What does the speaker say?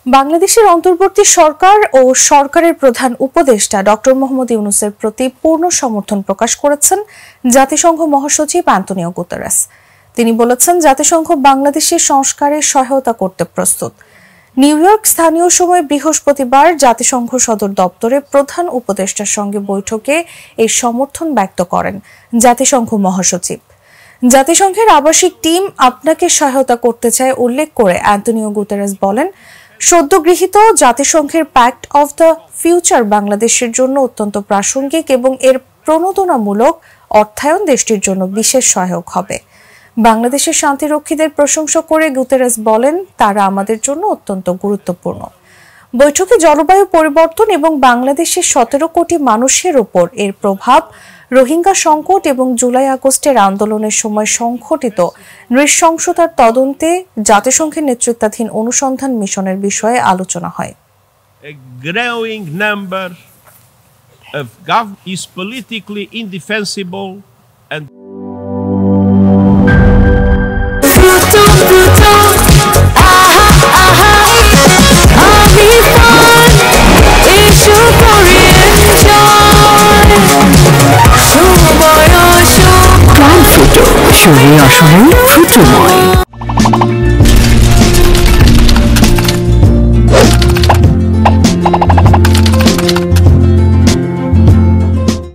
বাংলাদেশের অন্তর্বর্তী সরকার ও সরকারের প্রধান উপদেষ্টা ডক্টর মোহাম্মদ ইউনূসের প্রতি পূর্ণ সমর্থন প্রকাশ করেছেন জাতিসংঘ মহাসচিব আন্তোনিও গুতেরেস। তিনি বলেছেন, জাতিসংঘ বাংলাদেশের সংস্কারে সহায়তা করতে প্রস্তুত। নিউ ইয়র্ক স্থানীয় সময় বৃহস্পতিবার জাতিসংঘ সদর দপ্তরে প্রধান উপদেষ্টার সঙ্গে বৈঠকে এই সমর্থন ব্যক্ত করেন জাতিসংঘ মহাসচিব। জাতিসংঘের আবাসিক টিম আপনাকে সহায়তা করতে চায় উল্লেখ করে আন্তোনিও গুতেরেস বলেন, সদ্য গৃহীত জাতিসংঘের প্যাক্ট অফ দ্য ফিউচার বাংলাদেশের জন্য অত্যন্ত প্রাসঙ্গিক এবং এর প্রণোদনামূলক অর্থায়ন দেশটির জন্য বিশেষ সহায়ক হবে। বাংলাদেশের শান্তিরক্ষীদের প্রশংসা করে গুতেরেস বলেন, তারা আমাদের জন্য অত্যন্ত গুরুত্বপূর্ণ। বৈঠকে জলবায়ু পরিবর্তন এবং বাংলাদেশের 17 কোটি মানুষের উপর এর প্রভাব, রোহিঙ্গা সংকট এবং জুলাই আগস্টের আন্দোলনের সময় সংঘটিত নৃশংসতার তদন্তে জাতিসংঘের নেতৃত্বাধীন অনুসন্ধান মিশনের বিষয়ে আলোচনা হয়। A growing number of governments is politically indefensible and শরীর আসনে ফুটময়।